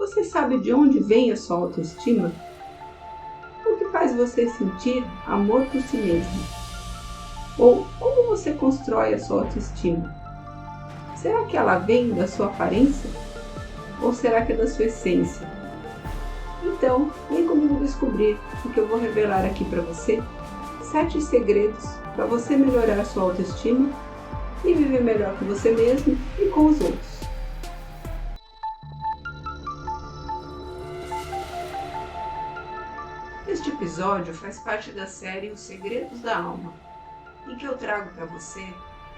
Você sabe de onde vem a sua autoestima? O que faz você sentir amor por si mesmo? Ou como você constrói a sua autoestima? Será que ela vem da sua aparência? Ou será que é da sua essência? Então, vem comigo descobrir o que eu vou revelar aqui para você. 7 segredos para você melhorar a sua autoestima e viver melhor com você mesmo e com os outros. Este episódio faz parte da série Os Segredos da Alma, em que eu trago para você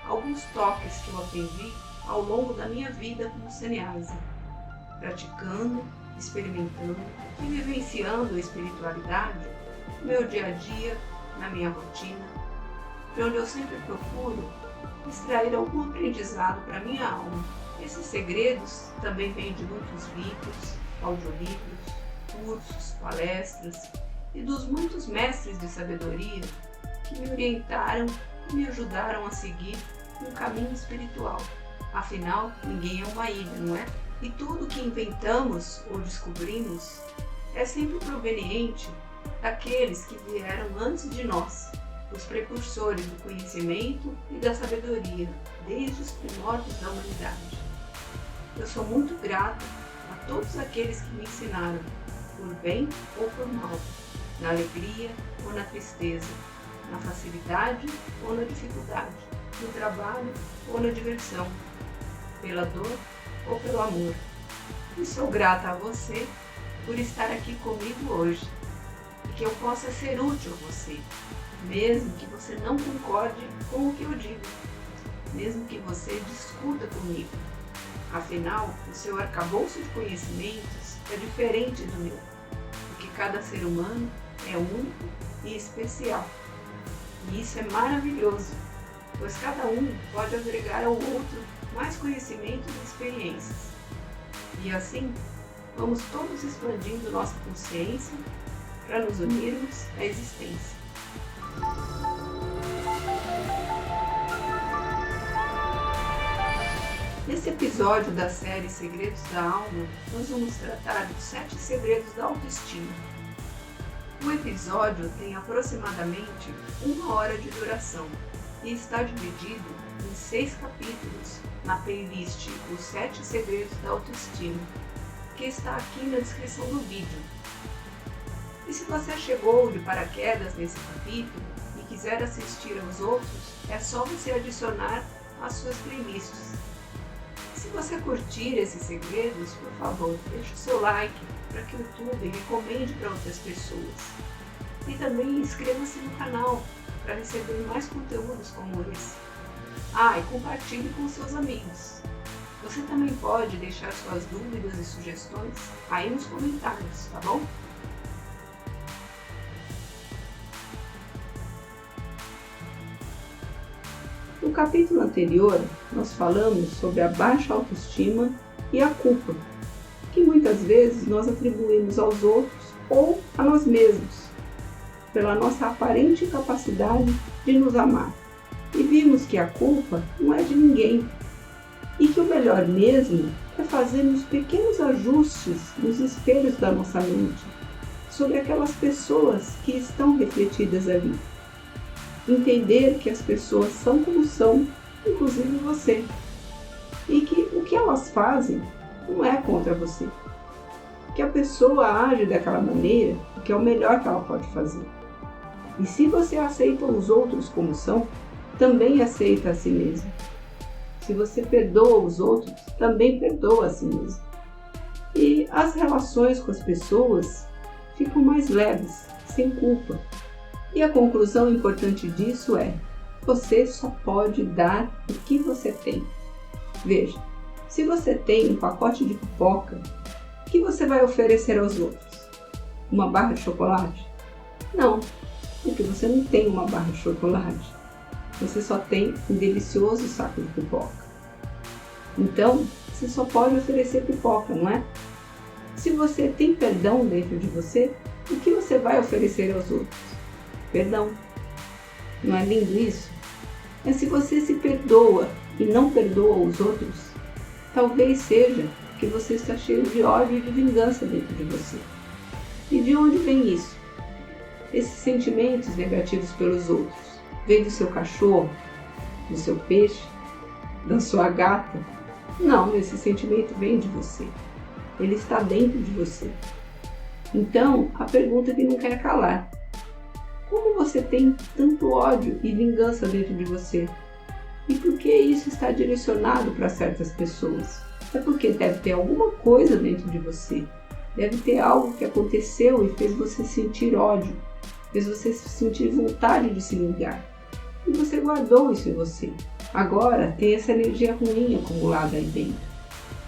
alguns toques que eu aprendi ao longo da minha vida como saniasa, praticando, experimentando e vivenciando a espiritualidade no meu dia a dia, na minha rotina, de onde eu sempre procuro extrair algum aprendizado para minha alma. Esses segredos também vêm de muitos livros, audiolivros, cursos, palestras e dos muitos mestres de sabedoria que me orientaram e me ajudaram a seguir um caminho espiritual. Afinal, ninguém é uma ilha, não é? E tudo que inventamos ou descobrimos é sempre proveniente daqueles que vieram antes de nós, os precursores do conhecimento e da sabedoria, desde os primórdios da humanidade. Eu sou muito grata a todos aqueles que me ensinaram, por bem ou por mal, na alegria ou na tristeza, na facilidade ou na dificuldade, no trabalho ou na diversão, pela dor ou pelo amor. E sou grata a você por estar aqui comigo hoje e que eu possa ser útil a você, mesmo que você não concorde com o que eu digo, mesmo que você discuta comigo. Afinal, o seu arcabouço de conhecimentos é diferente do meu, porque cada ser humano é único e especial. E isso é maravilhoso, pois cada um pode agregar ao outro mais conhecimentos e experiências. E assim, vamos todos expandindo nossa consciência para nos unirmos à existência. Nesse episódio da série Segredos da Alma, nós vamos tratar dos 7 segredos da autoestima. O episódio tem aproximadamente 1 hora de duração e está dividido em 6 capítulos na playlist Os 7 Segredos da Autoestima, que está aqui na descrição do vídeo. E se você chegou de paraquedas nesse capítulo e quiser assistir aos outros, é só você adicionar às suas playlists. Se você curtir esses segredos, por favor, deixe o seu like para que o YouTube recomende para outras pessoas. E também inscreva-se no canal para receber mais conteúdos como esse. E compartilhe com seus amigos. Você também pode deixar suas dúvidas e sugestões aí nos comentários, tá bom? No capítulo anterior, nós falamos sobre a baixa autoestima e a culpa, que muitas vezes nós atribuímos aos outros ou a nós mesmos, pela nossa aparente incapacidade de nos amar. E vimos que a culpa não é de ninguém e que o melhor mesmo é fazermos pequenos ajustes nos espelhos da nossa mente sobre aquelas pessoas que estão refletidas ali. Entender que as pessoas são como são, inclusive você, e que o que elas fazem não é contra você. Que a pessoa age daquela maneira porque é o melhor que ela pode fazer. E se você aceita os outros como são, também aceita a si mesmo. Se você perdoa os outros, também perdoa a si mesmo. E as relações com as pessoas ficam mais leves, sem culpa. E a conclusão importante disso é: você só pode dar o que você tem. Veja, se você tem um pacote de pipoca, o que você vai oferecer aos outros? Uma barra de chocolate? Não, porque você não tem uma barra de chocolate. Você só tem um delicioso saco de pipoca. Então, você só pode oferecer pipoca, não é? Se você tem perdão dentro de você, o que você vai oferecer aos outros? Perdão. Não é lindo isso? Mas se você se perdoa e não perdoa os outros, talvez seja que você está cheio de ódio e de vingança dentro de você. E de onde vem isso? Esses sentimentos negativos pelos outros, vem do seu cachorro, do seu peixe, da sua gata? Não, esse sentimento vem de você. Ele está dentro de você. Então, a pergunta que não quer calar: como você tem tanto ódio e vingança dentro de você? E por que isso está direcionado para certas pessoas? É porque deve ter alguma coisa dentro de você. Deve ter algo que aconteceu e fez você sentir ódio, fez você sentir vontade de se vingar. E você guardou isso em você. Agora tem essa energia ruim acumulada aí dentro,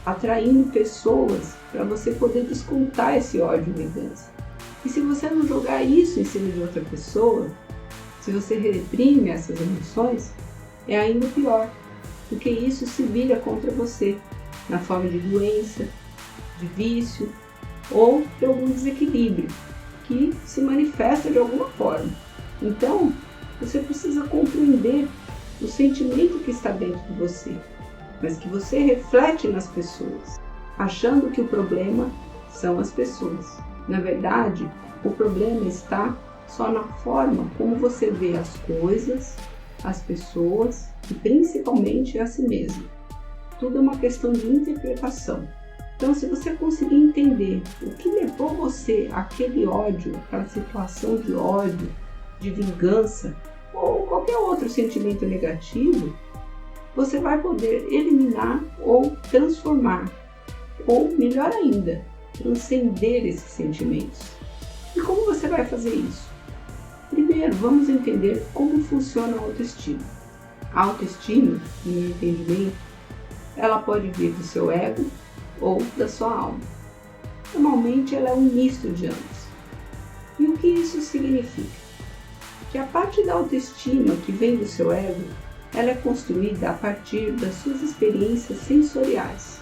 atraindo pessoas para você poder descontar esse ódio e vingança. E se você não jogar isso em cima de outra pessoa, se você reprime essas emoções, é ainda pior, porque isso se vira contra você, na forma de doença, de vício ou de algum desequilíbrio que se manifesta de alguma forma. Então, você precisa compreender o sentimento que está dentro de você, mas que você reflete nas pessoas, achando que o problema são as pessoas. Na verdade, o problema está só na forma como você vê as coisas, as pessoas e principalmente a si mesmo. Tudo é uma questão de interpretação. Então, se você conseguir entender o que levou você àquele ódio, àquela situação de ódio, de vingança ou qualquer outro sentimento negativo, você vai poder eliminar ou transformar, ou melhor ainda, transcender esses sentimentos. E como você vai fazer isso? Primeiro, vamos entender como funciona a autoestima. A autoestima, no meu entendimento, ela pode vir do seu ego ou da sua alma. Normalmente ela é um misto de ambos. E o que isso significa? Que a parte da autoestima que vem do seu ego, ela é construída a partir das suas experiências sensoriais.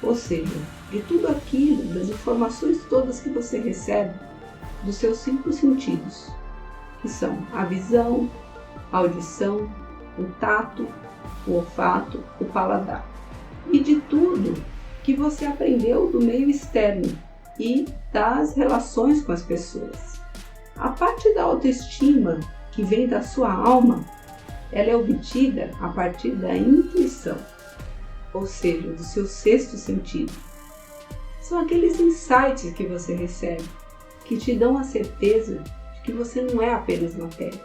Ou seja, de tudo aquilo, das informações todas que você recebe dos seus 5 sentidos, que são a visão, a audição, o tato, o olfato, o paladar. E de tudo que você aprendeu do meio externo e das relações com as pessoas. A parte da autoestima que vem da sua alma, ela é obtida a partir da intuição, ou seja, do seu 6º sentido. São aqueles insights que você recebe, que te dão a certeza de que você não é apenas matéria,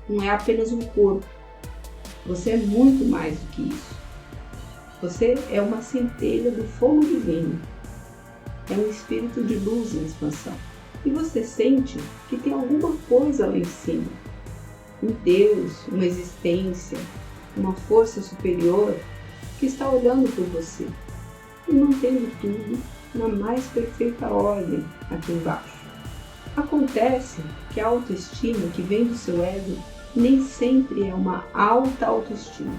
não é apenas um corpo. Você é muito mais do que isso. Você é uma centelha do fogo divino. É um espírito de luz em expansão. E você sente que tem alguma coisa lá em cima. Um Deus, uma existência, uma força superior que está olhando por você e mantendo tudo na mais perfeita ordem aqui embaixo. Acontece que a autoestima que vem do seu ego nem sempre é uma alta autoestima.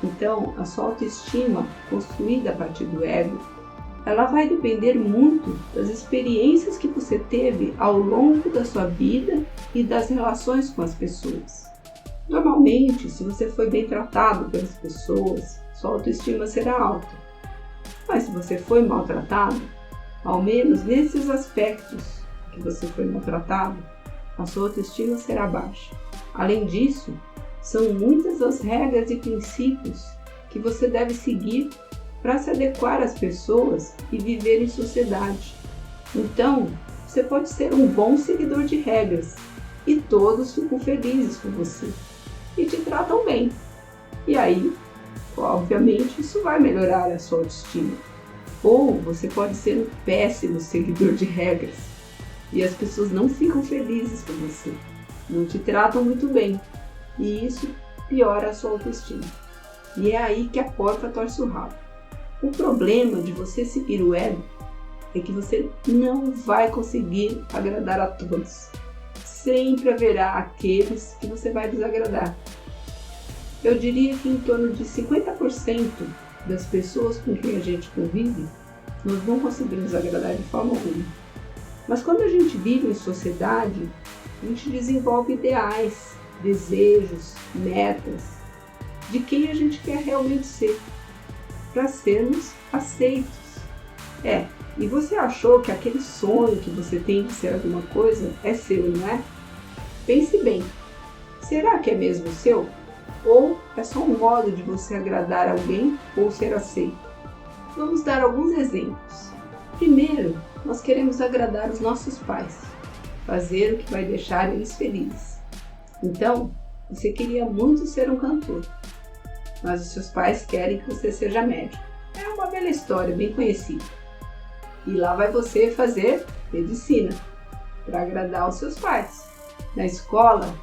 Então, a sua autoestima, construída a partir do ego, ela vai depender muito das experiências que você teve ao longo da sua vida e das relações com as pessoas. Normalmente, se você foi bem tratado pelas pessoas, sua autoestima será alta. Mas se você foi maltratado, ao menos nesses aspectos que você foi maltratado, a sua autoestima será baixa. Além disso, são muitas as regras e princípios que você deve seguir para se adequar às pessoas e viver em sociedade. Então, você pode ser um bom seguidor de regras e todos ficam felizes com você e te tratam bem. E aí, obviamente, isso vai melhorar a sua autoestima. Ou você pode ser um péssimo seguidor de regras e as pessoas não ficam felizes com você, não te tratam muito bem. E isso piora a sua autoestima. E é aí que a porca torce o rabo. O problema de você seguir o ego é que você não vai conseguir agradar a todos. Sempre haverá aqueles que você vai desagradar. Eu diria que em torno de 50% das pessoas com quem a gente convive, nós não conseguimos agradar de forma alguma. Mas quando a gente vive em sociedade, a gente desenvolve ideais, desejos, metas de quem a gente quer realmente ser. para sermos aceitos. E você achou que aquele sonho que você tem de ser alguma coisa é seu, não é? Pense bem, será que é mesmo seu? Ou é só um modo de você agradar alguém ou ser aceito? Vamos dar alguns exemplos. Primeiro, nós queremos agradar os nossos pais, fazer o que vai deixar eles felizes. Então, você queria muito ser um cantor, mas os seus pais querem que você seja médico. É uma bela história, bem conhecida. E lá vai você fazer medicina, para agradar os seus pais. Na escola,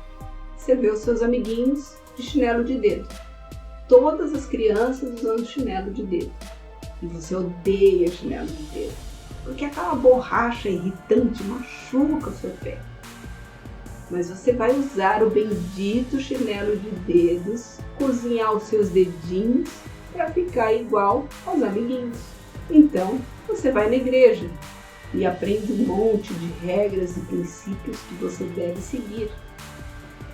você vê os seus amiguinhos de chinelo de dedo. Todas as crianças usando chinelo de dedo. E você odeia chinelo de dedo, porque aquela borracha irritante machuca o seu pé. Mas você vai usar o bendito chinelo de dedos, cozinhar os seus dedinhos para ficar igual aos amiguinhos. Então, você vai na igreja e aprende um monte de regras e princípios que você deve seguir.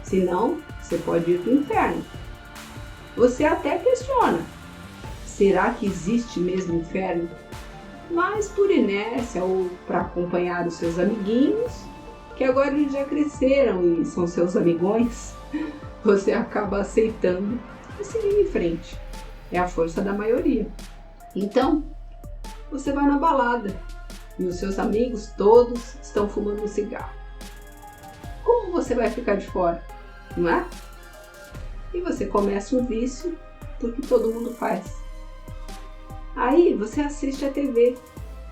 Senão, você pode ir para o inferno. Você até questiona, será que existe mesmo inferno? Mas por inércia ou para acompanhar os seus amiguinhos, que agora eles já cresceram e são seus amigões, você acaba aceitando e seguindo em frente. É a força da maioria. Então, você vai na balada e os seus amigos todos estão fumando um cigarro. Como você vai ficar de fora, não é? E você começa um vício porque todo mundo faz. Aí você assiste a TV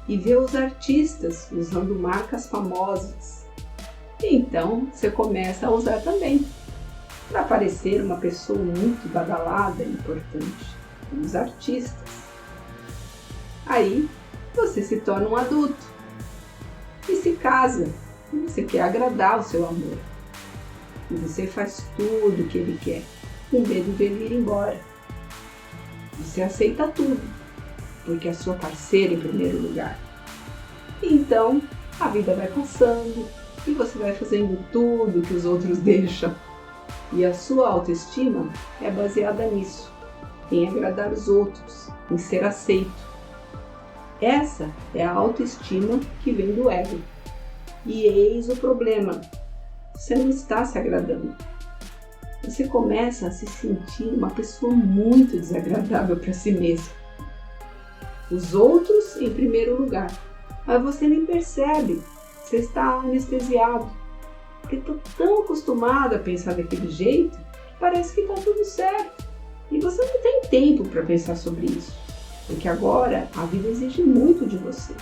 e vê os artistas usando marcas famosas. Então você começa a usar também, para parecer uma pessoa muito badalada e importante, como os artistas. Aí você se torna um adulto e se casa, e você quer agradar o seu amor. E você faz tudo o que ele quer, com medo de ele ir embora. Você aceita tudo, porque é a sua parceira em primeiro lugar. Então a vida vai passando e você vai fazendo tudo que os outros deixam. E a sua autoestima é baseada nisso, em agradar os outros, em ser aceito. Essa é a autoestima que vem do ego. E eis o problema: você não está se agradando. Você começa a se sentir uma pessoa muito desagradável para si mesmo. Os outros em primeiro lugar, mas você nem percebe, você está anestesiado, porque está tão acostumado a pensar daquele jeito que parece que está tudo certo. E você não tem tempo para pensar sobre isso. Porque agora a vida exige muito de você.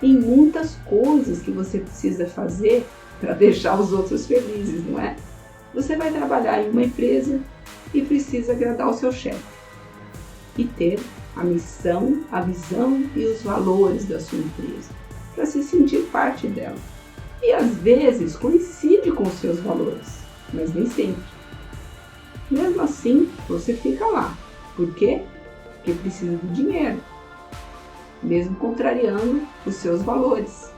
Tem muitas coisas que você precisa fazer para deixar os outros felizes, não é? Você vai trabalhar em uma empresa e precisa agradar o seu chefe. E ter a missão, a visão e os valores da sua empresa, para se sentir parte dela. E às vezes coincide com os seus valores, mas nem sempre. Mesmo assim, você fica lá. Por quê? Porque precisa de dinheiro, mesmo contrariando os seus valores.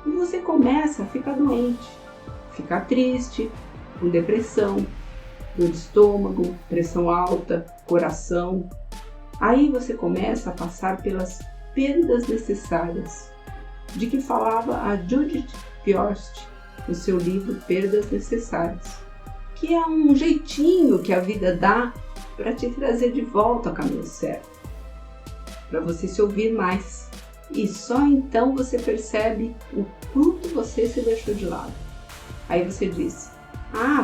E você começa a ficar doente, ficar triste, com depressão, dor de estômago, pressão alta, coração. Aí você começa a passar pelas perdas necessárias, de que falava a Judith Piorst no seu livro Perdas Necessárias, que é um jeitinho que a vida dá para te trazer de volta ao caminho certo, para você se ouvir mais. E só então você percebe o quanto você se deixou de lado. Aí você diz,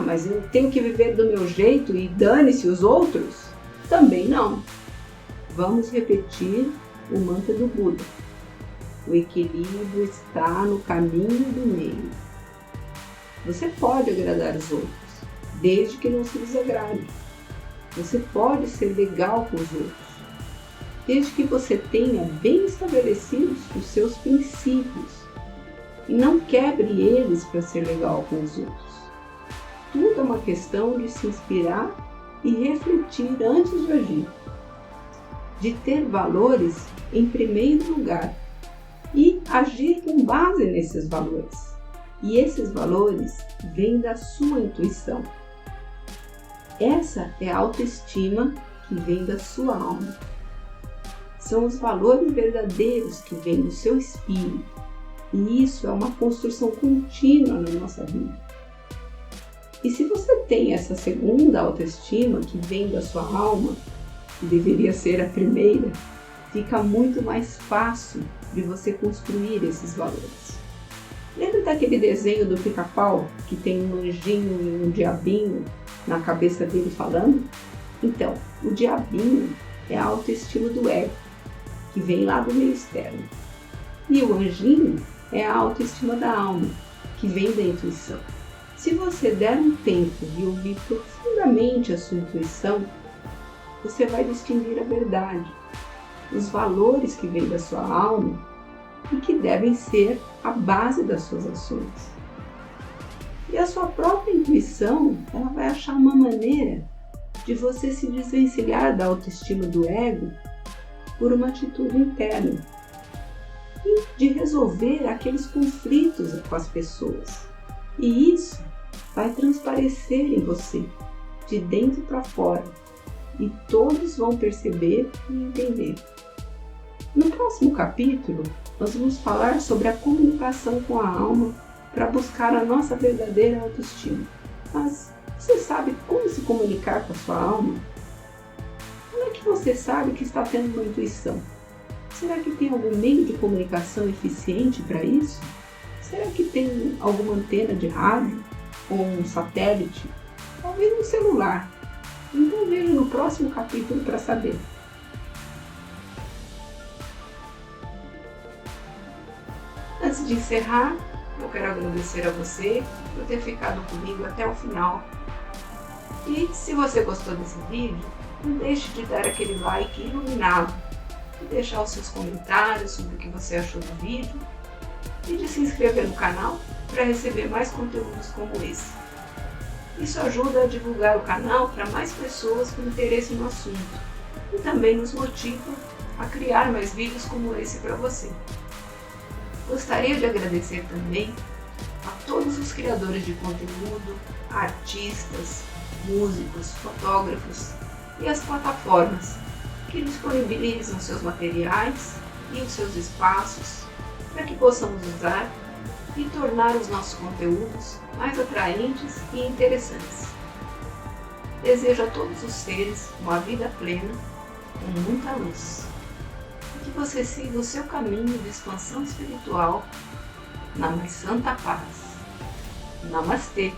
mas eu tenho que viver do meu jeito e dane-se os outros? Também não. Vamos repetir o mantra do Buda. O equilíbrio está no caminho do meio. Você pode agradar os outros, desde que não se desagrade. Você pode ser legal com os outros, desde que você tenha bem estabelecidos os seus princípios e não quebre eles para ser legal com os outros. Tudo é uma questão de se inspirar e refletir antes de agir, de ter valores em primeiro lugar e agir com base nesses valores. E esses valores vêm da sua intuição. Essa é a autoestima que vem da sua alma. são os valores verdadeiros que vêm do seu espírito. E isso é uma construção contínua na nossa vida. E se você tem essa segunda autoestima que vem da sua alma, que deveria ser a primeira, fica muito mais fácil de você construir esses valores. Lembra daquele desenho do Pica-Pau que tem um anjinho e um diabinho na cabeça dele falando? Então, o diabinho é a autoestima do ego, que vem lá do meio externo. E o anjinho é a autoestima da alma, que vem da intuição. Se você der um tempo de ouvir profundamente a sua intuição, você vai distinguir a verdade, os valores que vêm da sua alma e que devem ser a base das suas ações. E a sua própria intuição, ela vai achar uma maneira de você se desvencilhar da autoestima do ego por uma atitude interna e de resolver aqueles conflitos com as pessoas. E isso vai transparecer em você, de dentro para fora, e todos vão perceber e entender. No próximo capítulo, nós vamos falar sobre a comunicação com a alma para buscar a nossa verdadeira autoestima. Mas você sabe como se comunicar com a sua alma? Como é que você sabe que está tendo uma intuição? Será que tem algum meio de comunicação eficiente para isso? Será que tem alguma antena de rádio ou um satélite? Talvez um celular. Então veja no próximo capítulo para saber. Antes de encerrar, eu quero agradecer a você por ter ficado comigo até o final. E se você gostou desse vídeo, não deixe de dar aquele like iluminado, de deixar os seus comentários sobre o que você achou do vídeo e de se inscrever no canal para receber mais conteúdos como esse. Isso ajuda a divulgar o canal para mais pessoas com interesse no assunto e também nos motiva a criar mais vídeos como esse para você. Gostaria de agradecer também a todos os criadores de conteúdo, artistas, músicos, fotógrafos e as plataformas que disponibilizam seus materiais e os seus espaços para que possamos usar e tornar os nossos conteúdos mais atraentes e interessantes. Desejo a todos os seres uma vida plena, com muita luz. E que você siga o seu caminho de expansão espiritual na mais santa paz. Namastê!